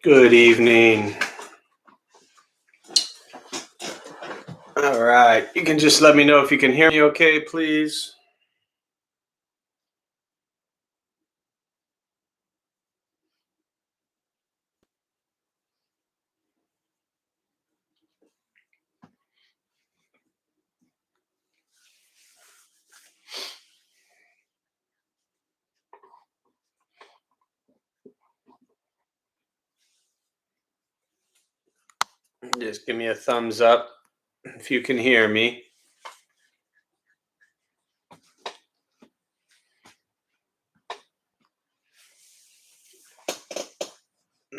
Good evening. All right. You can just let me know if you can hear me okay, please. Just give me a thumbs up if you can hear me.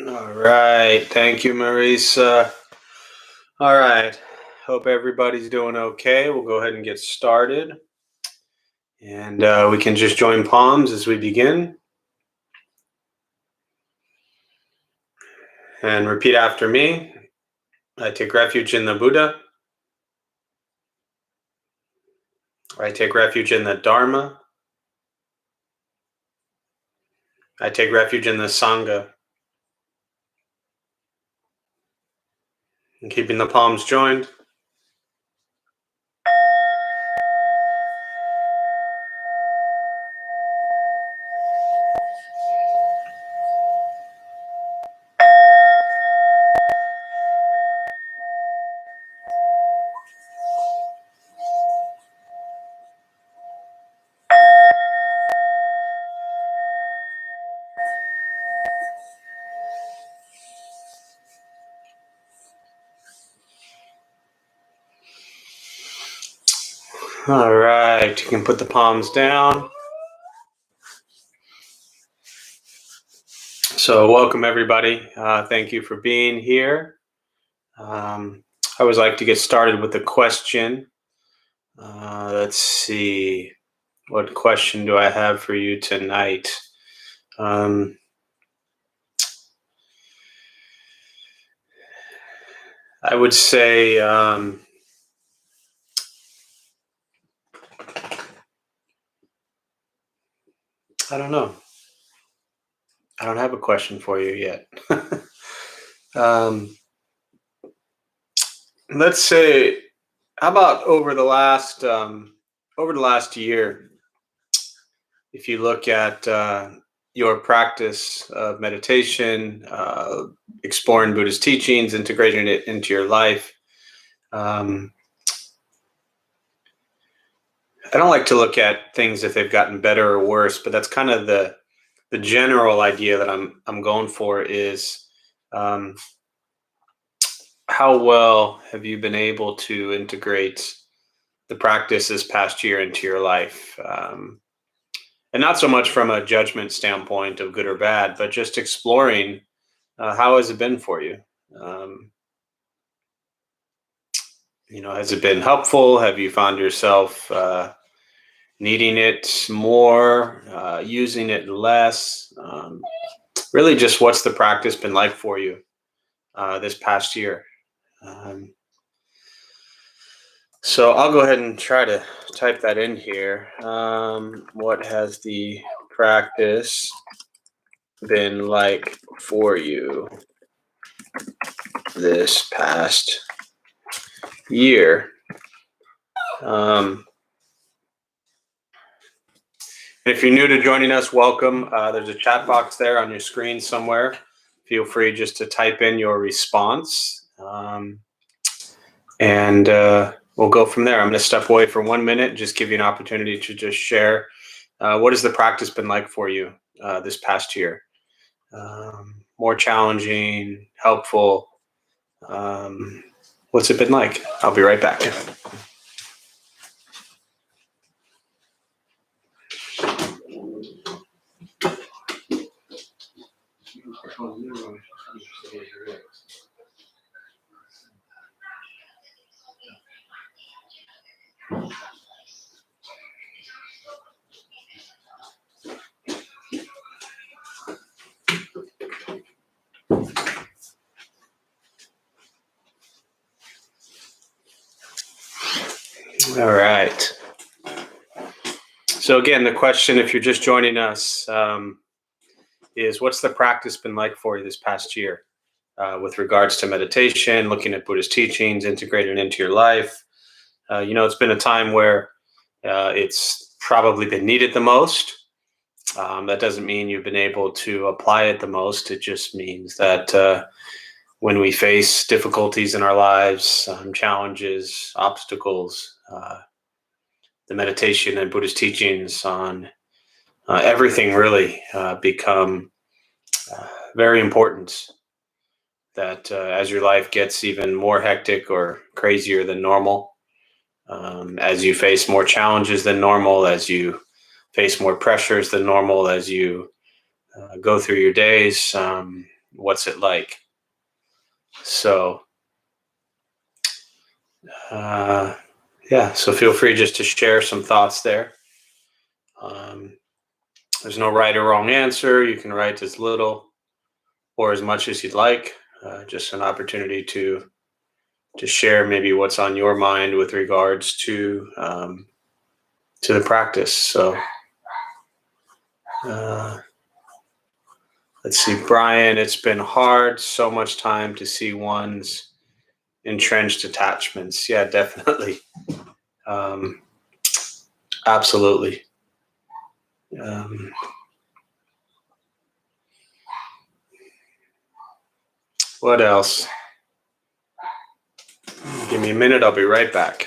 All right. Thank you, Marisa. All right. Hope everybody's doing okay. We'll go ahead and get started. And we can just join palms as we begin. And repeat after me. I take refuge in the Buddha. I take refuge in the Dharma. I take refuge in the Sangha. And keeping the palms joined. All right, you can put the palms down. So welcome everybody. Thank you for being here. I always like to get started with a question. Let's see. What question do I have for you tonight? I would say I don't know. I don't have a question for you yet. Let's say, how about over the last year, if you look at your practice of meditation, exploring Buddhist teachings, integrating it into your life. I don't like to look at things if they've gotten better or worse, but that's kind of the general idea that I'm going for is how well have you been able to integrate the practice this past year into your life? And not so much from a judgment standpoint of good or bad, but just exploring how has it been for you? Has it been helpful? Have you found yourself needing it more, using it less? Really just what's the practice been like for you this past year? So I'll go ahead and try to type that in here. What has the practice been like for you this past year? If you're new to joining us, welcome. There's a chat box there on your screen somewhere. Feel free just to type in your response. And we'll go from there. I'm going to step away for 1 minute, just give you an opportunity to just share what has the practice been like for you this past year? More challenging, helpful? What's it been like? I'll be right back. All right. So again, the question, if you're just joining us, is what's the practice been like for you this past year? with regards to meditation, looking at Buddhist teachings, integrated into your life. It's been a time where it's probably been needed the most. That doesn't mean you've been able to apply it the most. It just means that when we face difficulties in our lives, challenges, obstacles, the meditation and Buddhist teachings on everything really become very important. That as your life gets even more hectic or crazier than normal, as you face more challenges than normal, as you face more pressures than normal, as you go through your days, what's it like? So, so feel free just to share some thoughts there. There's no right or wrong answer. You can write as little or as much as you'd like. Just an opportunity to share maybe what's on your mind with regards to the practice. So let's see, Brian, it's been hard, so much time to see one's entrenched attachments. Yeah, definitely. Absolutely. What else? Give me a minute, I'll be right back.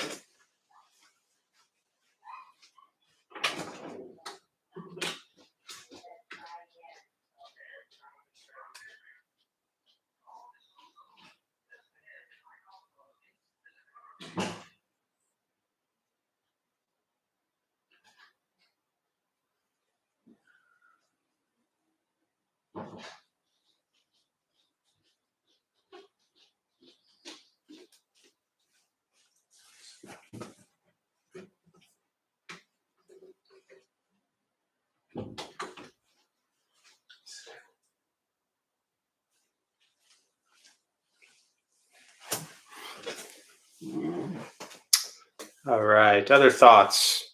All right, other thoughts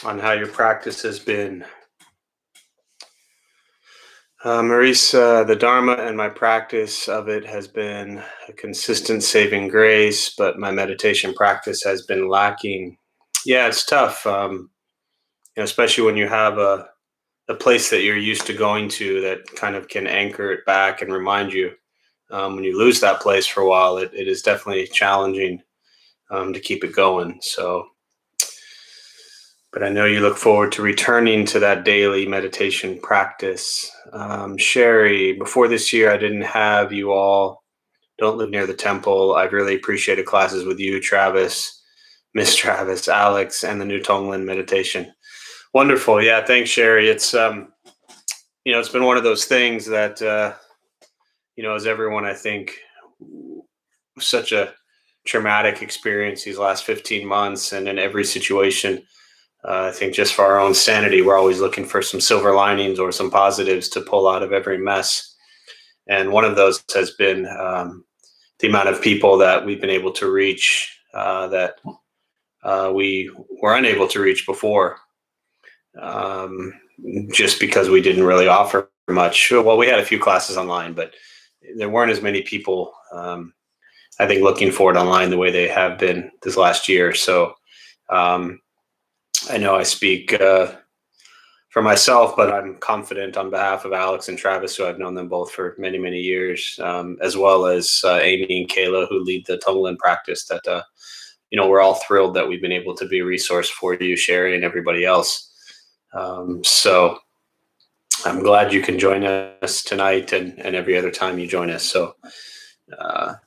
on how your practice has been? Maurice, the Dharma and my practice of it has been a consistent saving grace, but my meditation practice has been lacking. Yeah, it's tough, especially when you have a place that you're used to going to that kind of can anchor it back and remind you. When you lose that place for a while, it is definitely challenging to keep it going. So, but I know you look forward to returning to that daily meditation practice. Sherry, before this year, I didn't have you all. Don't live near the temple. I've really appreciated classes with you, Travis, Miss Travis, Alex, and the new Tonglen meditation. Wonderful. Yeah, thanks, Sherry. It's it's been one of those things that as everyone, I think, such a traumatic experience these last 15 months, and in every situation. I think just for our own sanity, we're always looking for some silver linings or some positives to pull out of every mess. And one of those has been the amount of people that we've been able to reach that we were unable to reach before, just because we didn't really offer much. Well, we had a few classes online, but there weren't as many people, I think, looking for it online the way they have been this last year. So I know I speak for myself, but I'm confident on behalf of Alex and Travis, who I've known them both for many, many years, as well as Amy and Kayla, who lead the Tonglen practice, that, we're all thrilled that we've been able to be a resource for you, Sherry, and everybody else. So I'm glad you can join us tonight and every other time you join us. So,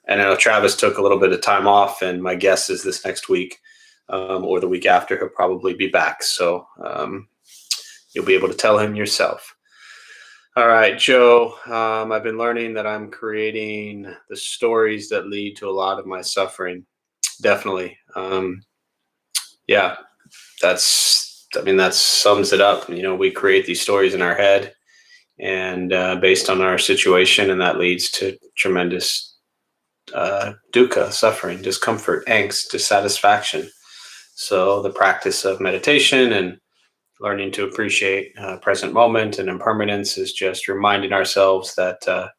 and I know Travis took a little bit of time off, and my guess is this next week or the week after, he'll probably be back. So you'll be able to tell him yourself. All right, Joe, I've been learning that I'm creating the stories that lead to a lot of my suffering. Definitely. Yeah, that sums it up. We create these stories in our head and based on our situation, and that leads to tremendous dukkha, suffering, discomfort, angst, dissatisfaction. So the practice of meditation and learning to appreciate present moment and impermanence is just reminding ourselves that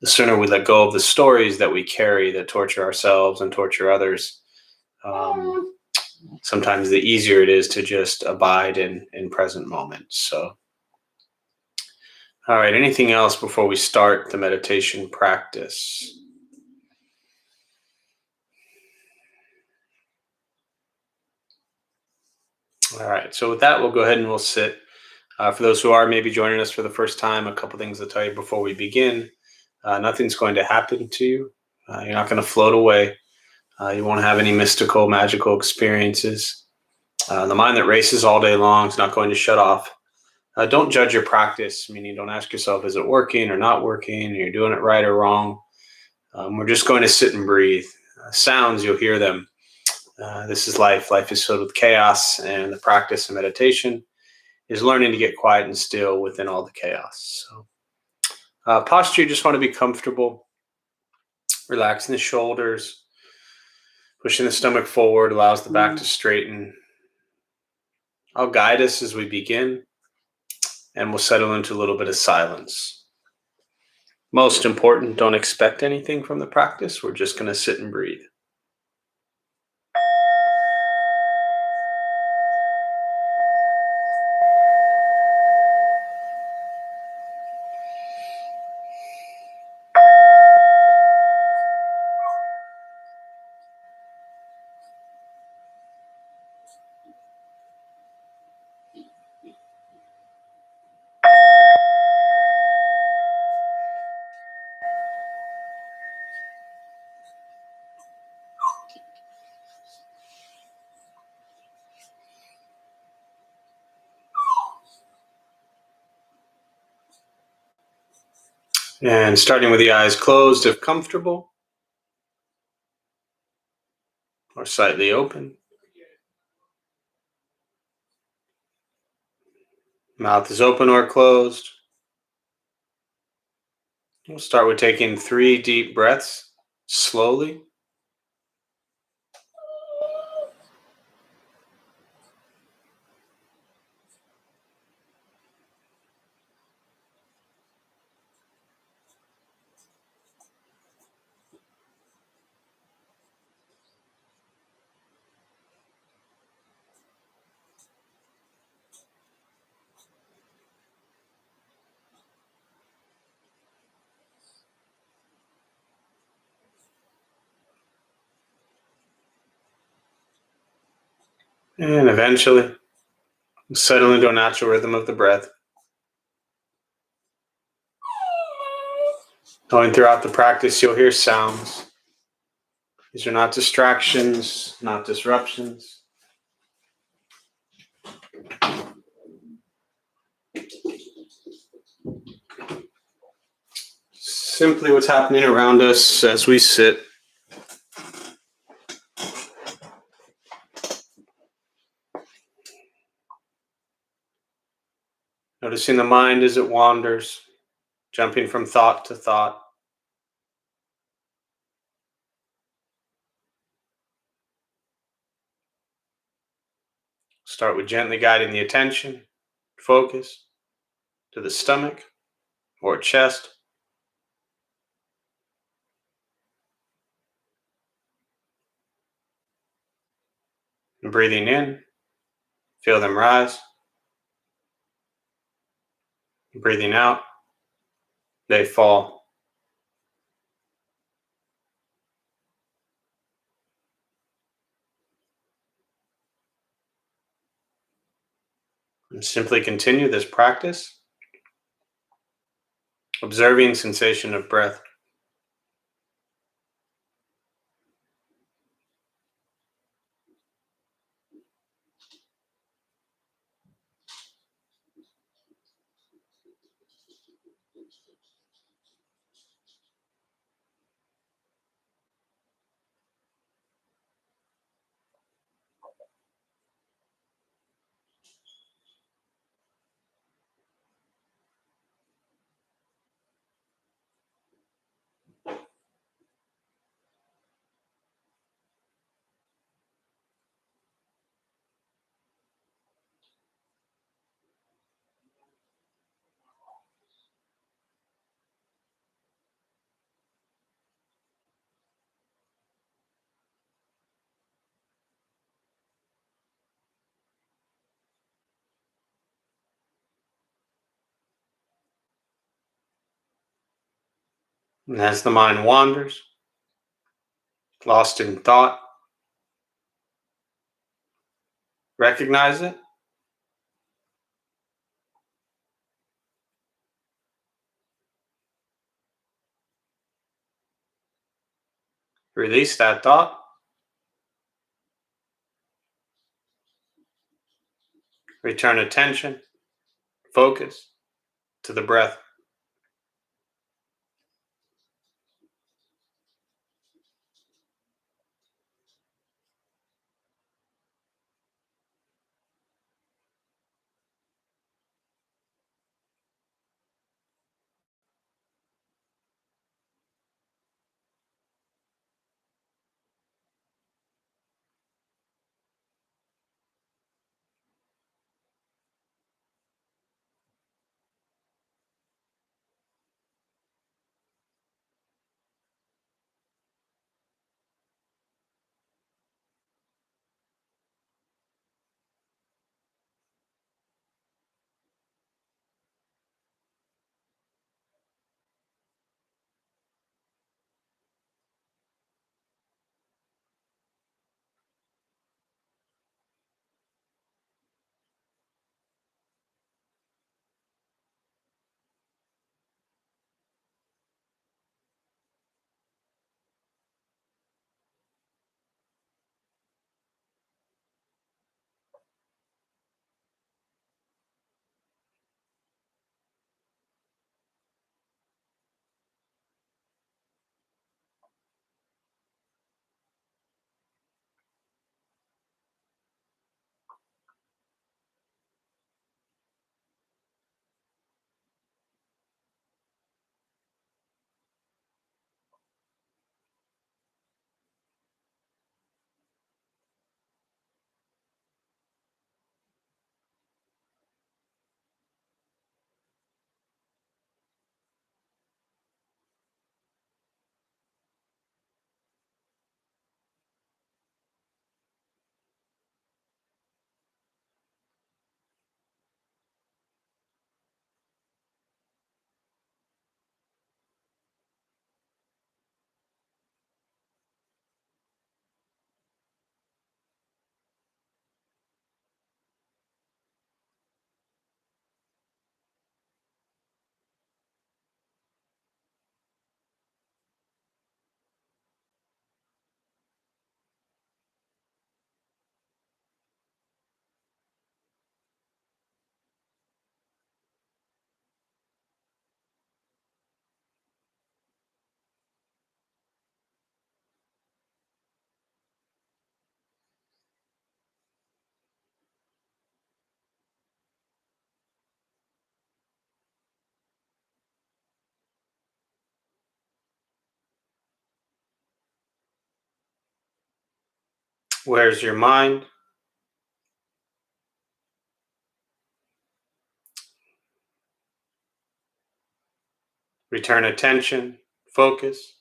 the sooner we let go of the stories that we carry that torture ourselves and torture others, sometimes the easier it is to just abide in present moments. So, all right, anything else before we start the meditation practice? All right, so with that, we'll go ahead and we'll sit. For those who are maybe joining us for the first time, a couple things to tell you before we begin. Nothing's going to happen to you. You're not going to float away. You won't have any mystical, magical experiences. The mind that races all day long is not going to shut off. Don't judge your practice, meaning don't ask yourself, is it working or not working? Or you're doing it right or wrong. We're just going to sit and breathe. Sounds, you'll hear them. This is life. Life is filled with chaos, and the practice of meditation is learning to get quiet and still within all the chaos. So, posture, you just want to be comfortable, relaxing the shoulders, pushing the stomach forward, allows the back to straighten. I'll guide us as we begin, and we'll settle into a little bit of silence. Most important, don't expect anything from the practice. We're just going to sit and breathe. And starting with the eyes closed if comfortable, or slightly open. Mouth is open or closed. We'll start with taking 3 deep breaths slowly. And eventually, settle into a natural rhythm of the breath. Going throughout the practice, you'll hear sounds. These are not distractions, not disruptions. Simply what's happening around us as we sit. Noticing the mind as it wanders, jumping from thought to thought. Start with gently guiding the attention, focus, to the stomach or chest. And breathing in, feel them rise. And breathing out, they fall. And simply continue this practice, observing sensation of breath. And as the mind wanders, lost in thought, recognize it, release that thought, return attention, focus to the breath. Where's your mind? Return attention, focus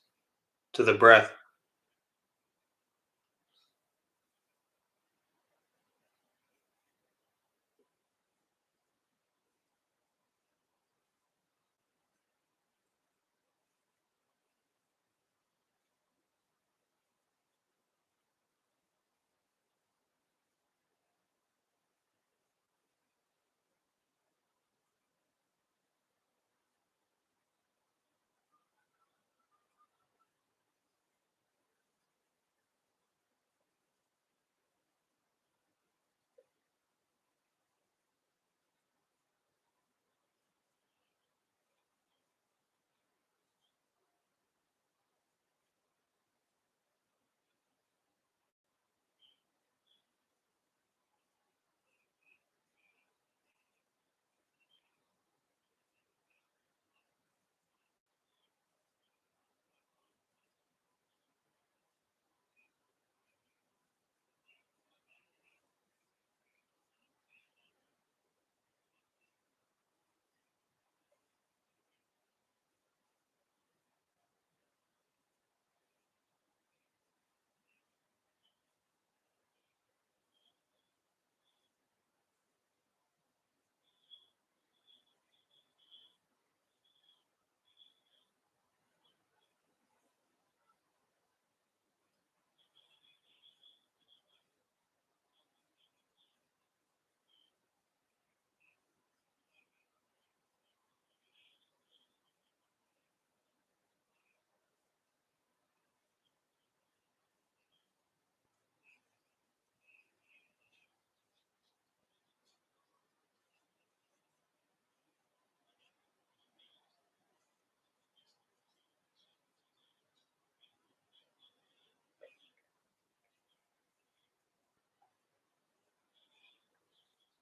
to the breath.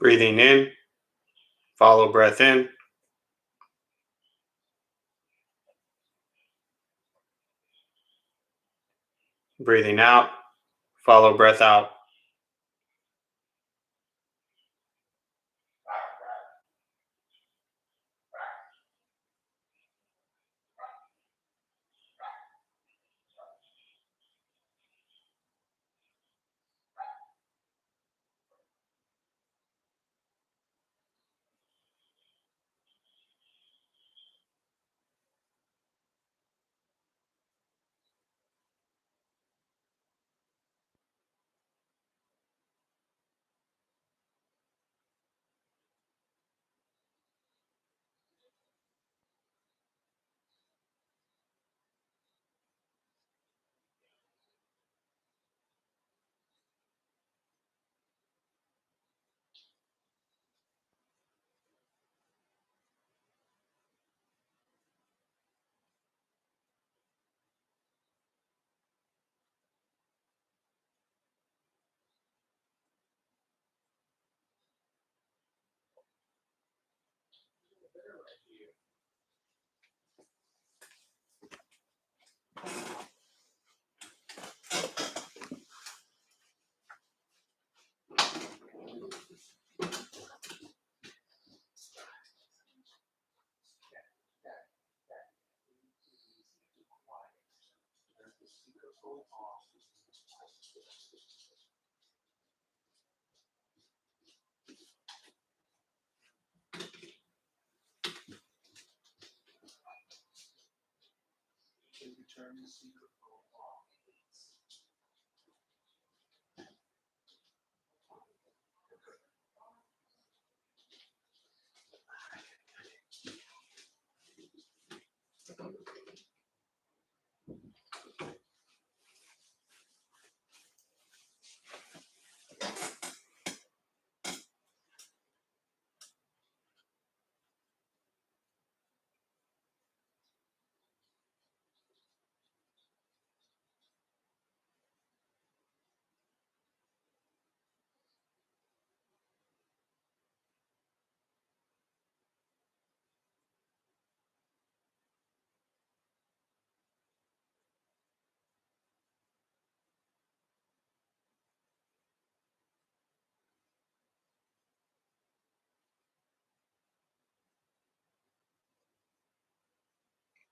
Breathing in, follow breath in. Breathing out, follow breath out.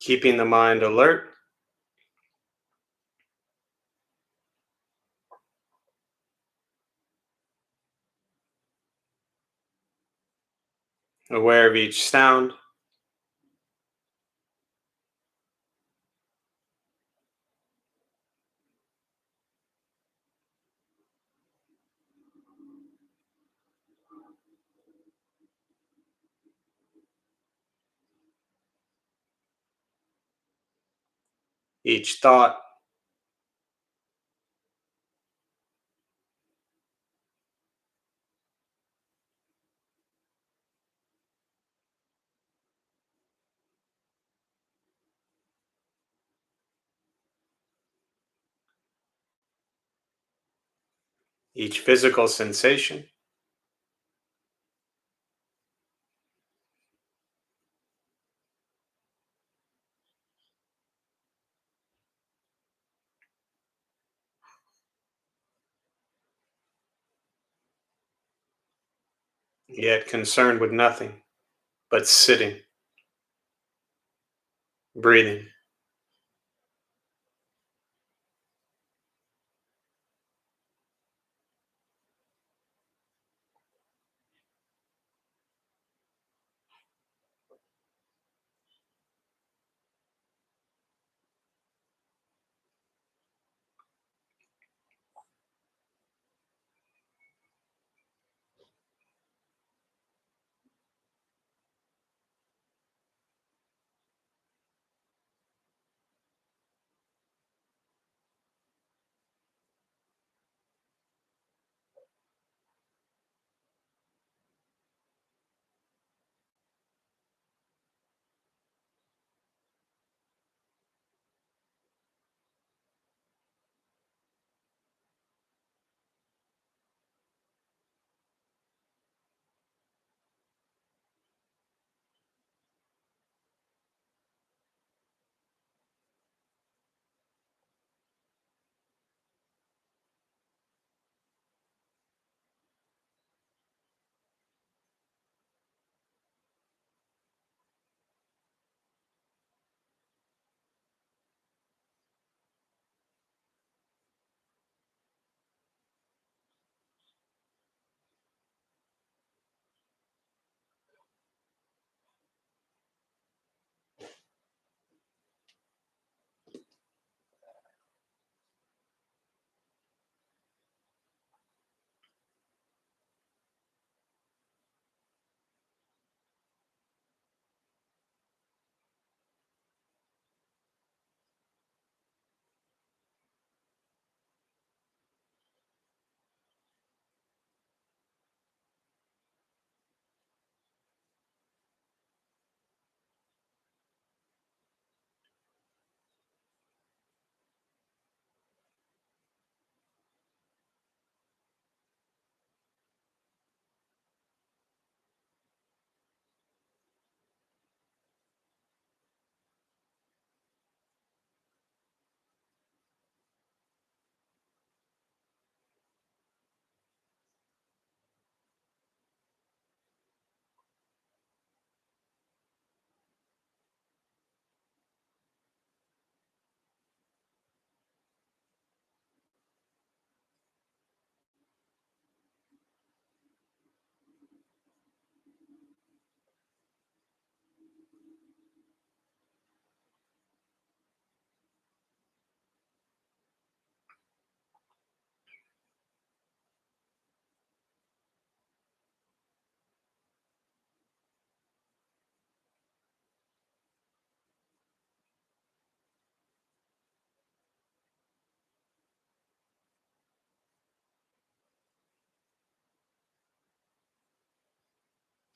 Keeping the mind alert, aware of each sound, each thought, each physical sensation. Yet concerned with nothing but sitting, breathing.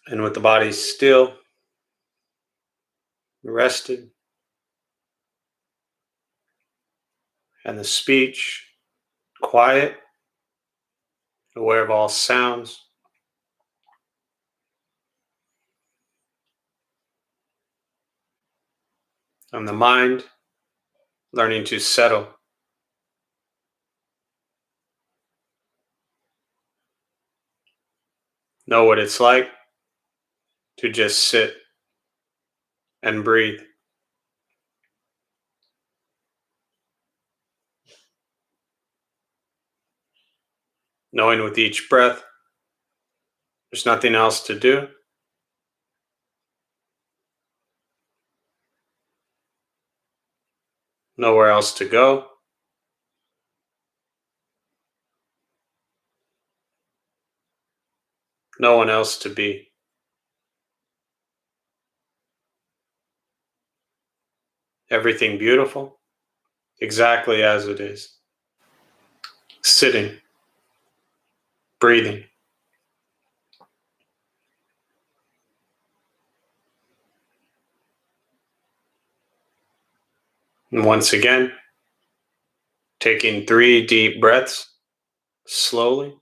And with the body still, rested, and the speech quiet, aware of all sounds, and the mind learning to settle. Know what it's like to just sit and breathe. Knowing with each breath, there's nothing else to do. Nowhere else to go. No one else to be. Everything beautiful, exactly as it is. Sitting, breathing. And once again, taking 3 deep breaths, slowly.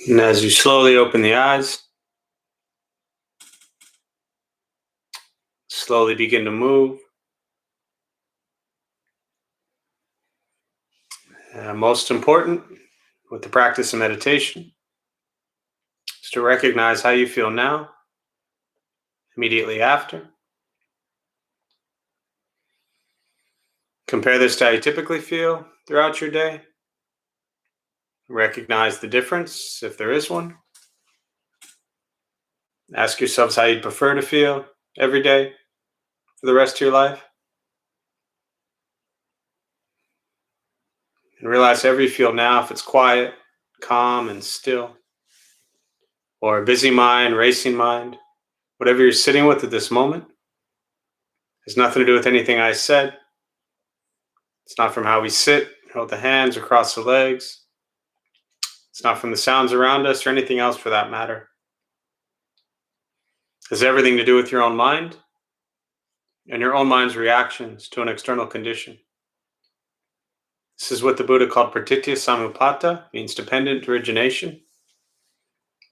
And as you slowly open the eyes, slowly begin to move. Most important with the practice of meditation is to recognize how you feel now, immediately after. Compare this to how you typically feel throughout your day. Recognize the difference, if there is one. Ask yourselves how you'd prefer to feel every day for the rest of your life. And realize however you feel now, if it's quiet, calm, and still, or a busy mind, racing mind, whatever you're sitting with at this moment, has nothing to do with anything I said. It's not from how we sit, hold the hands, or cross the legs. It's not from the sounds around us or anything else for that matter. It has everything to do with your own mind and your own mind's reactions to an external condition. This is what the Buddha called pratitya samuppada, means dependent origination.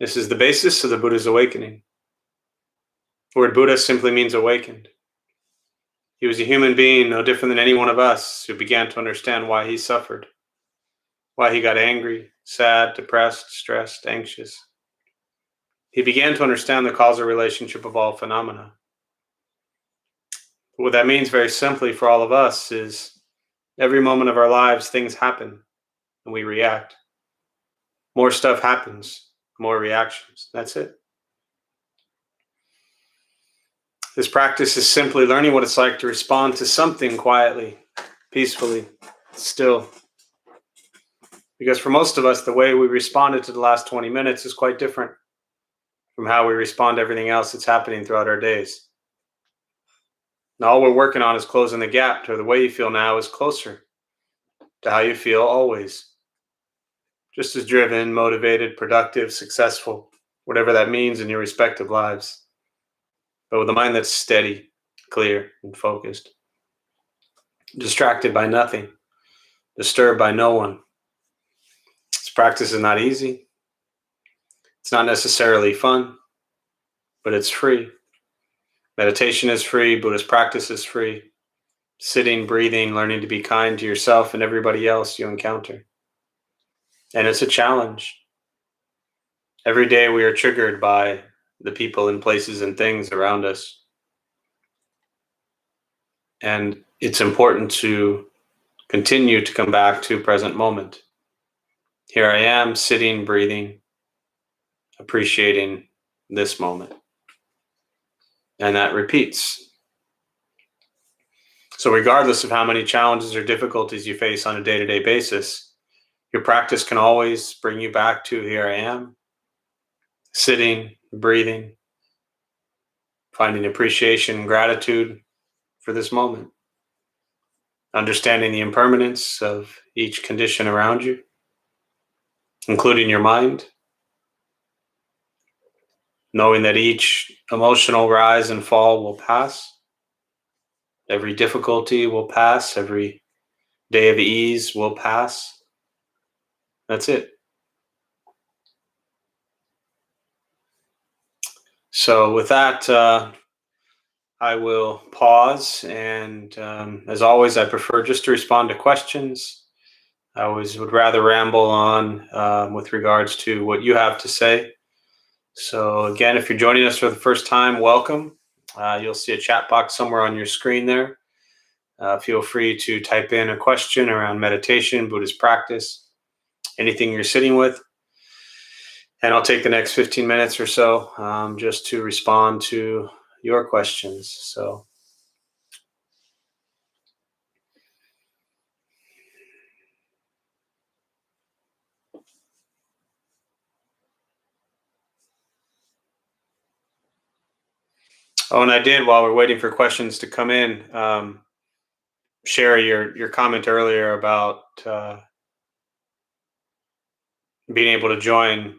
This is the basis of the Buddha's awakening. The word Buddha simply means awakened. He was a human being, no different than any one of us, who began to understand why he suffered, why he got angry, sad, depressed, stressed, anxious. He began to understand the causal relationship of all phenomena. What that means very simply for all of us is every moment of our lives, things happen and we react. More stuff happens, more reactions. That's it. This practice is simply learning what it's like to respond to something quietly, peacefully, still. Because for most of us, the way we responded to the last 20 minutes is quite different from how we respond to everything else that's happening throughout our days. Now, all we're working on is closing the gap to the way you feel now is closer to how you feel always. Just as driven, motivated, productive, successful, whatever that means in your respective lives, but with a mind that's steady, clear, and focused, distracted by nothing, disturbed by no one. This practice is not easy. It's not necessarily fun, but it's free. Meditation is free. Buddhist practice is free. Sitting, breathing, learning to be kind to yourself and everybody else you encounter. And it's a challenge. Every day we are triggered by the people and places and things around us. And it's important to continue to come back to present moment. Here I am, sitting, breathing, appreciating this moment. And that repeats. So regardless of how many challenges or difficulties you face on a day-to-day basis, your practice can always bring you back to here I am, sitting, breathing, finding appreciation, gratitude for this moment, understanding the impermanence of each condition around you, including your mind, knowing that each emotional rise and fall will pass, every difficulty will pass, every day of ease will pass. That's it. So with that, I will pause, and as always, I prefer just to respond to questions. I always would rather ramble on with regards to what you have to say. So again, if you're joining us for the first time, welcome. You'll see a chat box somewhere on your screen there. Feel free to type in a question around meditation, Buddhist practice, anything you're sitting with. And I'll take the next 15 minutes or so just to respond to your questions. So and I did, while we're waiting for questions to come in, share your comment earlier about being able to join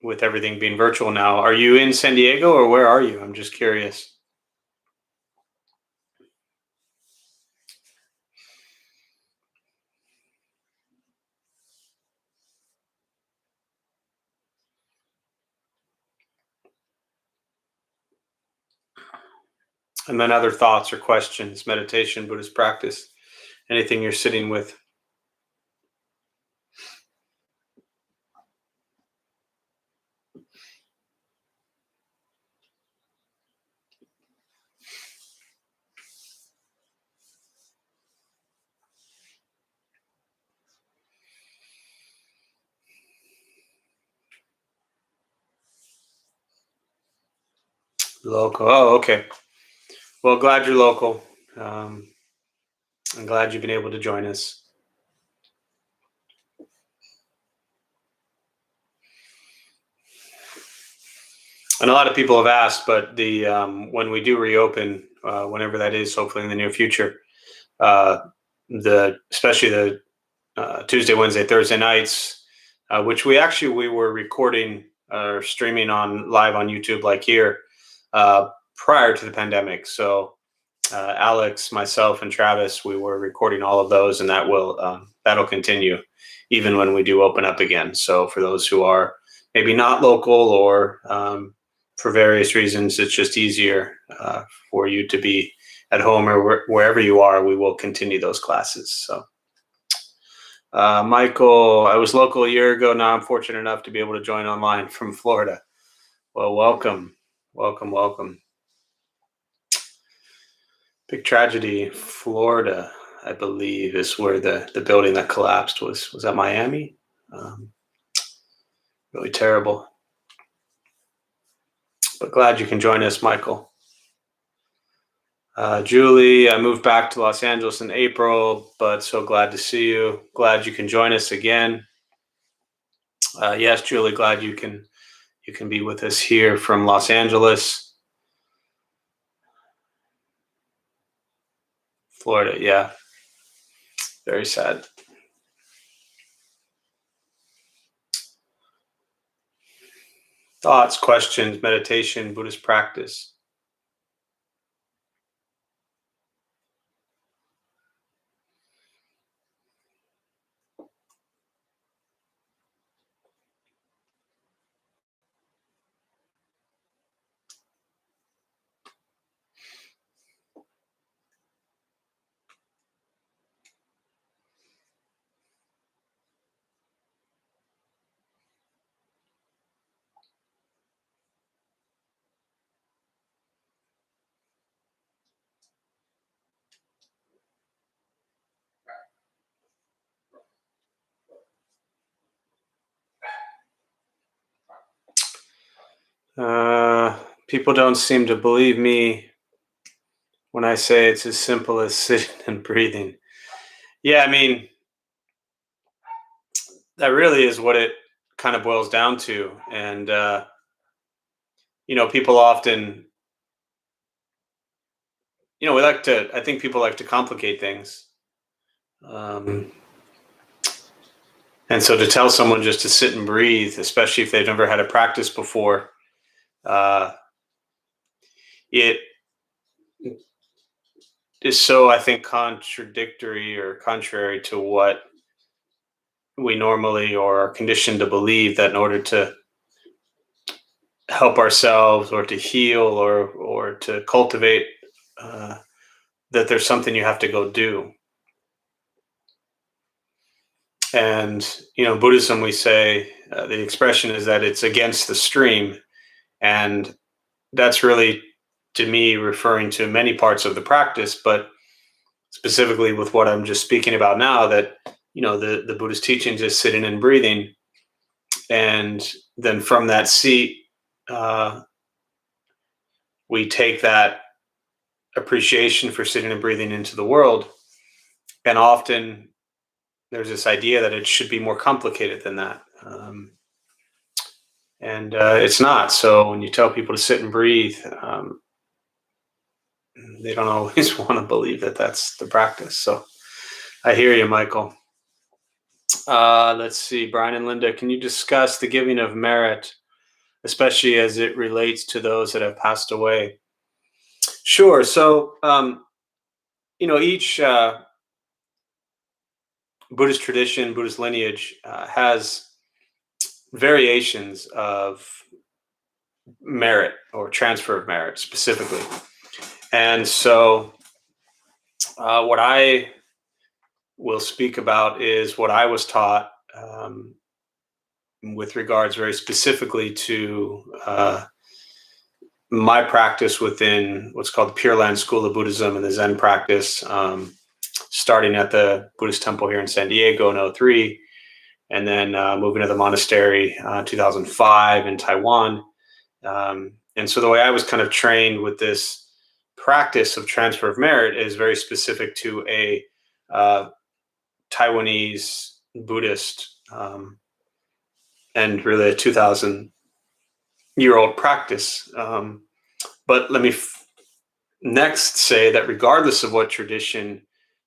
with everything being virtual now. Are you in San Diego or where are you? I'm just curious. And then other thoughts or questions, meditation, Buddhist practice, anything you're sitting with. Local. Oh, okay. Well, glad you're local. I'm glad you've been able to join us. And a lot of people have asked, but the when we do reopen, whenever that is, hopefully in the near future, especially the Tuesday, Wednesday, Thursday nights, which we were recording or streaming on live on YouTube, like here, prior to the pandemic. So Alex, myself, and Travis, we were recording all of those, and that'll continue even when we do open up again. So for those who are maybe not local or for various reasons, it's just easier for you to be at home or wherever you are, we will continue those classes. So Michael, I was local a year ago. Now I'm fortunate enough to be able to join online from Florida. Well, welcome. Big tragedy. Florida, I believe, is where the building that collapsed was. Was that Miami? Really terrible. But glad you can join us, Michael. Julie, I moved back to Los Angeles in April, but so glad to see you. Glad you can join us again. Yes, Julie, glad you can be with us here from Los Angeles. Florida, yeah. Very sad. Thoughts, questions, meditation, Buddhist practice. People don't seem to believe me when I say it's as simple as sitting and breathing. Yeah, I mean, that really is what it kind of boils down to. And, people often, I think people like to complicate things. Um, and so to tell someone just to sit and breathe, especially if they've never had a practice before, uh, it is so, I think, contradictory or contrary to what we normally or are conditioned to believe, that in order to help ourselves or to heal or to cultivate, uh, that there's something you have to go do. And Buddhism, we say, the expression is that it's against the stream, and that's really, to me, referring to many parts of the practice, but specifically with what I'm just speaking about now, that the Buddhist teachings is sitting and breathing, and then from that seat, uh, we take that appreciation for sitting and breathing into the world. And often there's this idea that it should be more complicated than that. And it's not. So when you tell people to sit and breathe, they don't always want to believe that that's the practice. So I hear you, Michael. Let's see. Brian and Linda, can you discuss the giving of merit, especially as it relates to those that have passed away? Sure. So, each Buddhist tradition, Buddhist lineage has variations of merit or transfer of merit specifically. And so, what I will speak about is what I was taught, with regards very specifically to my practice within what's called the Pure Land School of Buddhism and the Zen practice, starting at the Buddhist temple here in San Diego in 2003, and then moving to the monastery 2005 in Taiwan. And so the way I was kind of trained with this practice of transfer of merit is very specific to a Taiwanese Buddhist, and really a 2,000-year-old practice. But let me next say that regardless of what tradition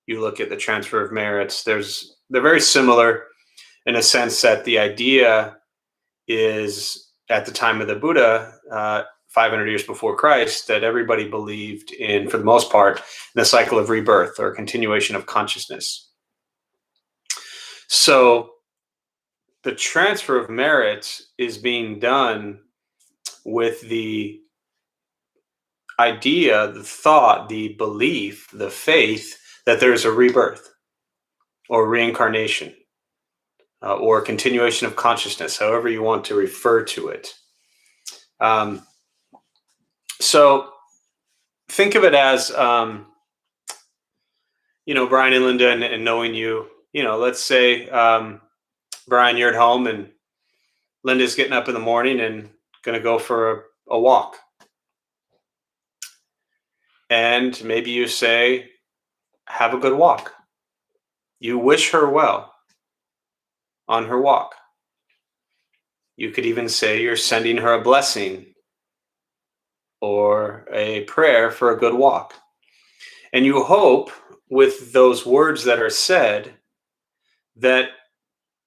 you look at the transfer of merits, they're very similar in a sense that the idea is, at the time of the Buddha, 500 years before Christ, that everybody believed in, for the most part, in the cycle of rebirth or continuation of consciousness. So the transfer of merit is being done with the idea, the thought, the belief, the faith that there's a rebirth or reincarnation, or continuation of consciousness, however you want to refer to it. So think of it as, Brian and Linda, and knowing you, let's say, Brian, you're at home and Linda's getting up in the morning and going to go for a walk. And maybe you say, have a good walk. You wish her well on her walk. You could even say you're sending her a blessing or a prayer for a good walk. And you hope with those words that are said that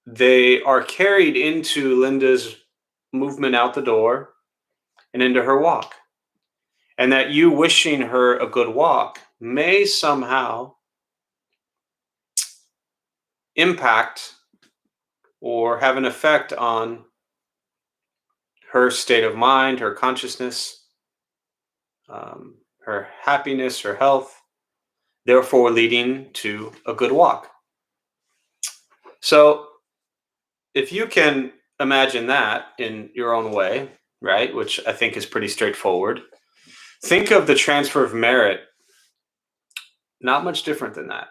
they are carried into Linda's movement out the door and into her walk. And that you wishing her a good walk may somehow impact or have an effect on her state of mind, her consciousness, her happiness, her health, therefore leading to a good walk. So if you can imagine that in your own way, right, which I think is pretty straightforward, think of the transfer of merit not much different than that.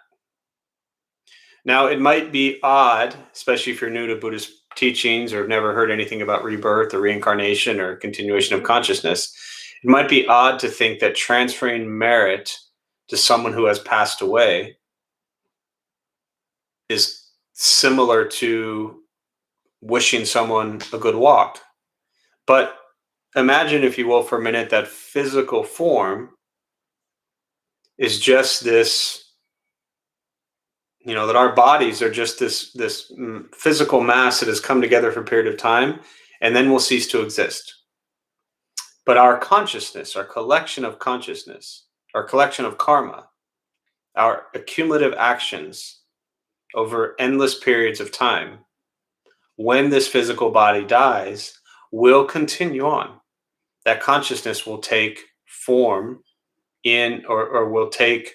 Now, it might be odd, especially if you're new to Buddhist teachings or have never heard anything about rebirth or reincarnation or continuation of consciousness. It might be odd to think that transferring merit to someone who has passed away is similar to wishing someone a good walk. But imagine, if you will, for a minute, that physical form is just this, that our bodies are just this physical mass that has come together for a period of time and then will cease to exist. But our consciousness, our collection of consciousness, our collection of karma, our accumulative actions over endless periods of time, when this physical body dies, will continue on. That consciousness will take form in, or will take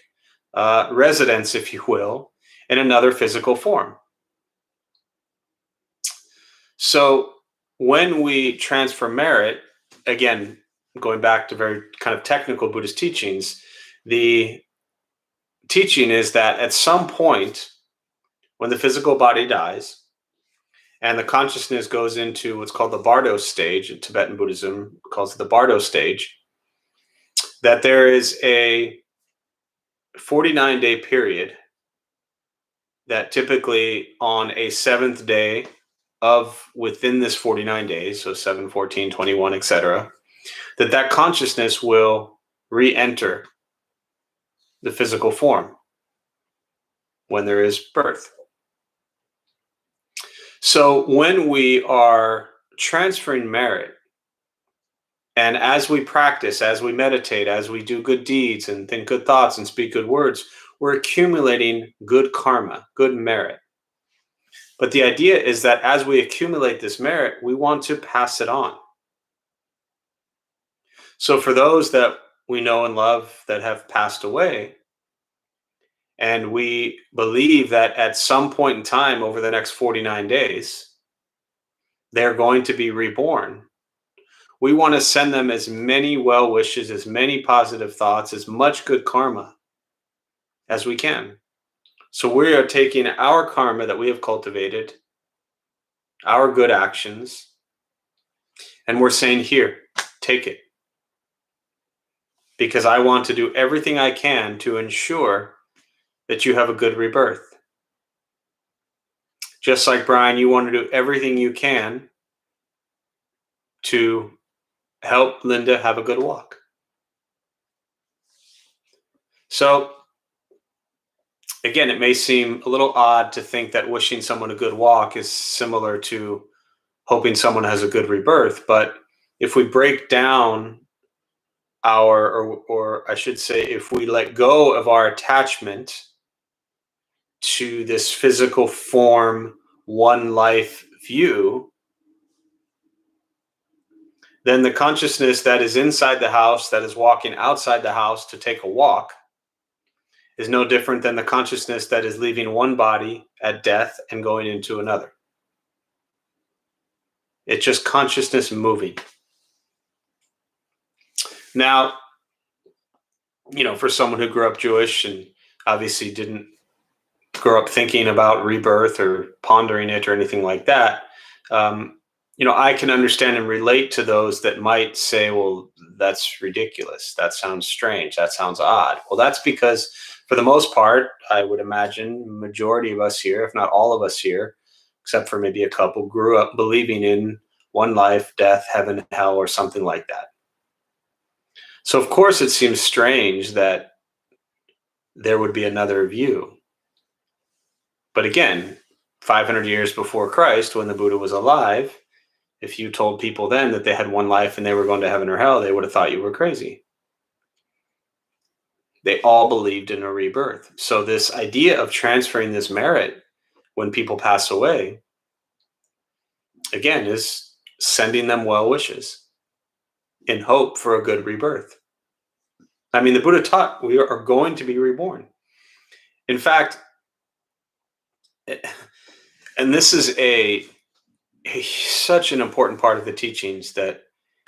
residence, if you will, in another physical form. So when we transfer merit, again, going back to very kind of technical Buddhist teachings, the teaching is that at some point when the physical body dies and the consciousness goes into what's called the Bardo stage, in Tibetan Buddhism calls it the Bardo stage, that there is a 49-day period that typically on a seventh day of within this 49 days, so 7, 14, 21, etc., that consciousness will re-enter the physical form when there is birth. So when we are transferring merit, and as we practice, as we meditate, as we do good deeds and think good thoughts and speak good words, we're accumulating good karma, good merit. But the idea is that as we accumulate this merit, we want to pass it on. So for those that we know and love that have passed away, and we believe that at some point in time over the next 49 days, they're going to be reborn, we want to send them as many well wishes, as many positive thoughts, as much good karma as we can. So we are taking our karma that we have cultivated, our good actions, and we're saying, here, take it. Because I want to do everything I can to ensure that you have a good rebirth. Just like Brian, you want to do everything you can to help Linda have a good walk. So again, it may seem a little odd to think that wishing someone a good walk is similar to hoping someone has a good rebirth. But if we break down or I should say, if we let go of our attachment to this physical form, one life view, then the consciousness that is inside the house, that is walking outside the house to take a walk, is no different than the consciousness that is leaving one body at death and going into another. It's just consciousness moving. Now, for someone who grew up Jewish and obviously didn't grow up thinking about rebirth or pondering it or anything like that, I can understand and relate to those that might say, well, that's ridiculous. That sounds strange. That sounds odd. Well, that's because for the most part, I would imagine majority of us here, if not all of us here, except for maybe a couple, grew up believing in one life, death, heaven, hell, or something like that. So of course it seems strange that there would be another view. But again, 500 years before Christ, when the Buddha was alive, If you told people then that they had one life and they were going to heaven or hell, they would have thought you were crazy. They all believed in a rebirth. So this idea of transferring this merit when people pass away, again, is sending them well wishes in hope for a good rebirth. I mean, the Buddha taught we are going to be reborn. In fact, and this is such an important part of the teachings that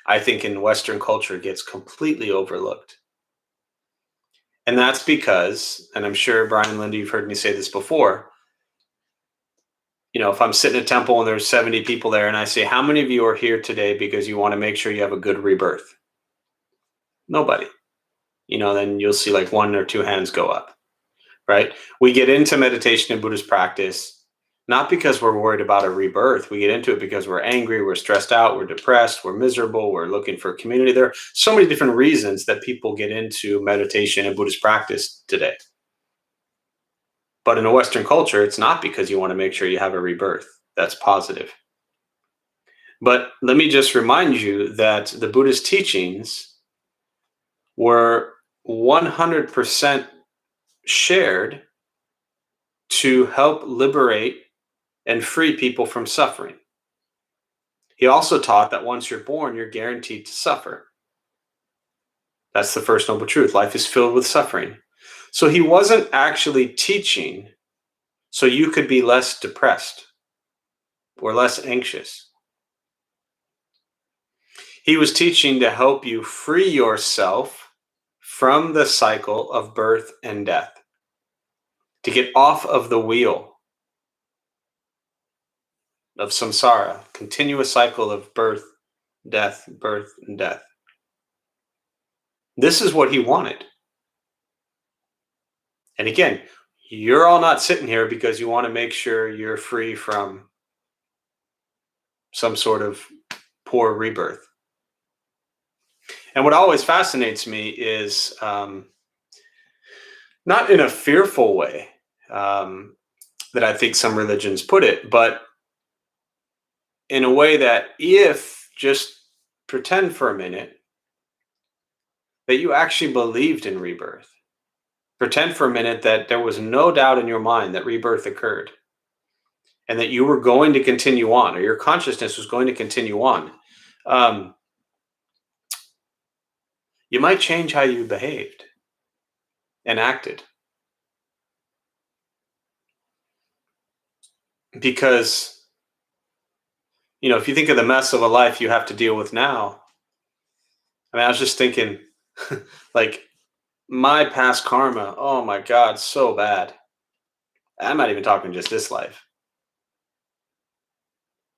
I think in Western culture gets completely overlooked. And that's because, and I'm sure Brian and Linda, you've heard me say this before, if I'm sitting in a temple and there's 70 people there and I say, how many of you are here today because you want to make sure you have a good rebirth? Nobody. Then you'll see like 1 or 2 hands go up, right? We get into meditation and Buddhist practice not because we're worried about a rebirth. We get into it because we're angry, we're stressed out, we're depressed, we're miserable, we're looking for community. There are so many different reasons that people get into meditation and Buddhist practice today. But in a Western culture, it's not because you want to make sure you have a rebirth. That's positive. But let me just remind you that the Buddhist teachings were 100% shared to help liberate and free people from suffering. He also taught that once you're born, you're guaranteed to suffer. That's the first noble truth. Life is filled with suffering. So he wasn't actually teaching so you could be less depressed or less anxious. He was teaching to help you free yourself from the cycle of birth and death, to get off of the wheel of samsara, continuous cycle of birth, and death. This is what he wanted. And again, you're all not sitting here because you want to make sure you're free from some sort of poor rebirth. And what always fascinates me is not in a fearful way that I think some religions put it, but in a way that if just pretend for a minute that you actually believed in rebirth. Pretend for a minute that there was no doubt in your mind that rebirth occurred and that you were going to continue on, or your consciousness was going to continue on. You might change how you behaved and acted. Because, if you think of the mess of a life you have to deal with now, I was just thinking, like, my past karma, oh my God, so bad. I'm not even talking just this life.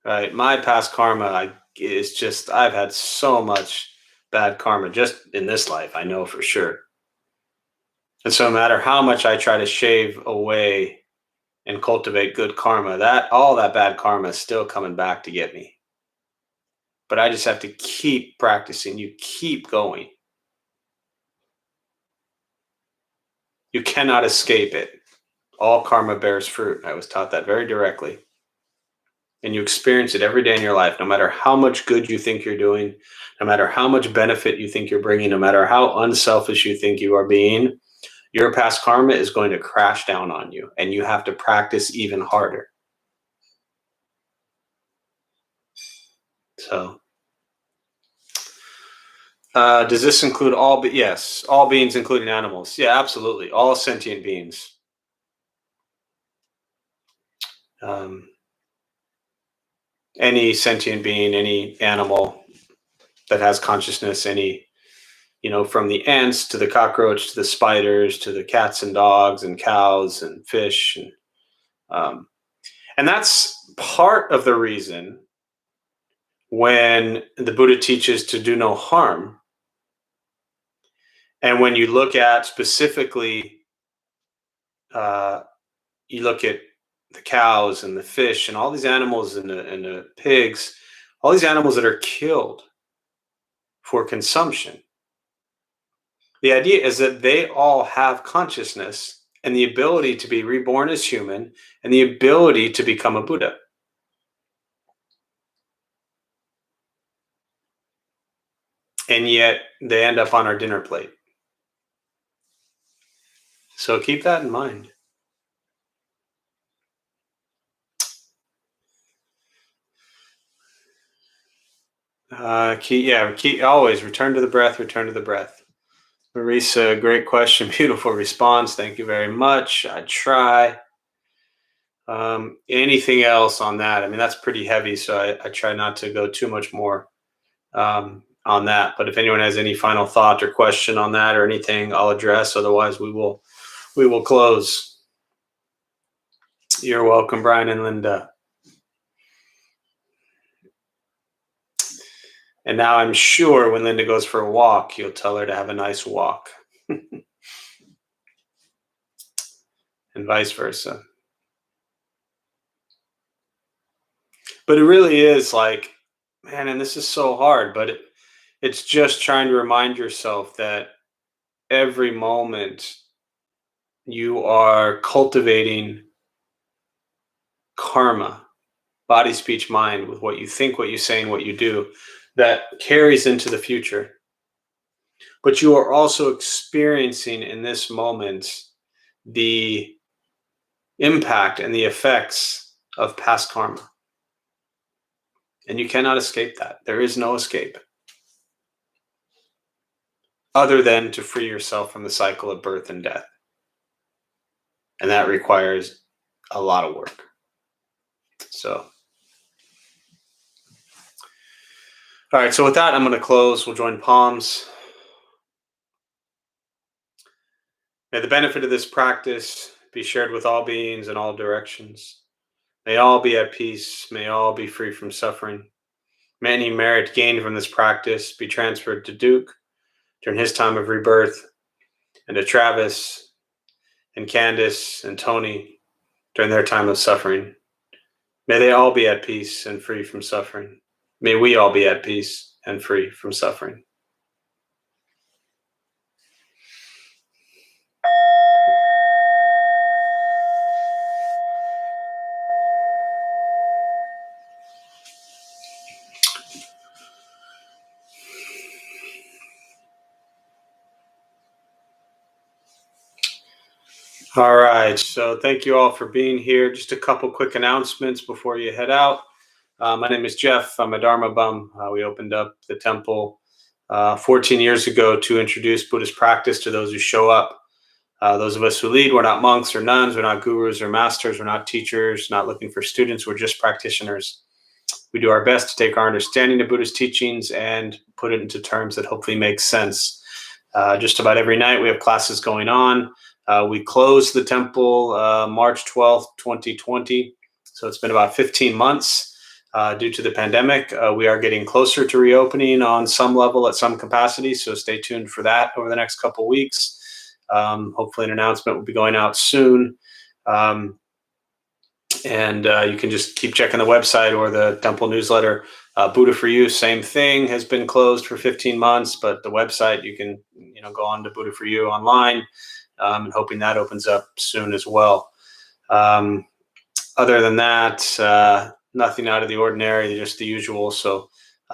Right? My past karma is just, I've had so much bad karma just in this life, I know for sure. And so no matter how much I try to shave away and cultivate good karma, all that bad karma is still coming back to get me. But I just have to keep practicing. You keep going. You cannot escape it. All karma bears fruit. I was taught that very directly. And you experience it every day in your life, no matter how much good you think you're doing, no matter how much benefit you think you're bringing, no matter how unselfish you think you are being, your past karma is going to crash down on you, and you have to practice even harder. So, does this include all? Yes, all beings, including animals. Yeah, absolutely, all sentient beings. Any sentient being, any animal that has consciousness, from the ants to the cockroach to the spiders to the cats and dogs and cows and fish, and that's part of the reason when the Buddha teaches to do no harm. And when you look at specifically, you look at the cows and the fish and all these animals and the pigs, all these animals that are killed for consumption. The idea is that they all have consciousness and the ability to be reborn as human and the ability to become a Buddha. and yet they end up on our dinner plate. So keep that in mind. Always return to the breath, return to the breath. Marisa, great question, beautiful response. Thank you very much. I try. Anything else on that? I mean, that's pretty heavy, so I try not to go too much more on that. But if anyone has any final thought or question on that or anything, I'll address. Otherwise, we will close. You're welcome, Brian and Linda. And now I'm sure when Linda goes for a walk, you'll tell her to have a nice walk. And vice versa. But it really is like, man, and this is so hard, but it's just trying to remind yourself that every moment you are cultivating karma, body, speech, mind, with what you think, what you say, and what you do, that carries into the future. But you are also experiencing in this moment the impact and the effects of past karma. And you cannot escape that. There is no escape other than to free yourself from the cycle of birth and death. And that requires a lot of work. So, all right, so with that, I'm going to close. We'll join palms. May the benefit of this practice be shared with all beings in all directions. May all be at peace. May all be free from suffering. May any merit gained from this practice be transferred to Duke during his time of rebirth, and to Travis and Candace and Tony during their time of suffering. May they all be at peace and free from suffering. May we all be at peace and free from suffering. All right, so thank you all for being here. Just a couple quick announcements before you head out. My name is Jeff. I'm a Dharma bum. We opened up the temple 14 years ago to introduce Buddhist practice to those who show up. Those of us who lead, we're not monks or nuns, we're not gurus or masters, we're not teachers, not looking for students, we're just practitioners. We do our best to take our understanding of Buddhist teachings and put it into terms that hopefully make sense. Just about every night we have classes going on. We closed the temple March 12th, 2020. So it's been about 15 months due to the pandemic. We are getting closer to reopening on some level at some capacity. So stay tuned for that over the next couple of weeks. Hopefully an announcement will be going out soon. And you can just keep checking the website or the temple newsletter. Buddha for You, same thing, has been closed for 15 months, but the website, you can go on to Buddha for You online. And hoping that opens up soon as well. Other than that, nothing out of the ordinary, just the usual. So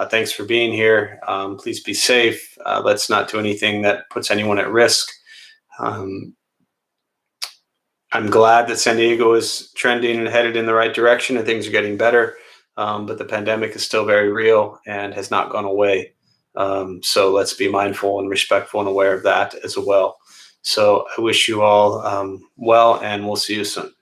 thanks for being here. Please be safe. Let's not do anything that puts anyone at risk. I'm glad that San Diego is trending and headed in the right direction and things are getting better. But the pandemic is still very real and has not gone away. So let's be mindful and respectful and aware of that as well. So I wish you all well, and we'll see you soon.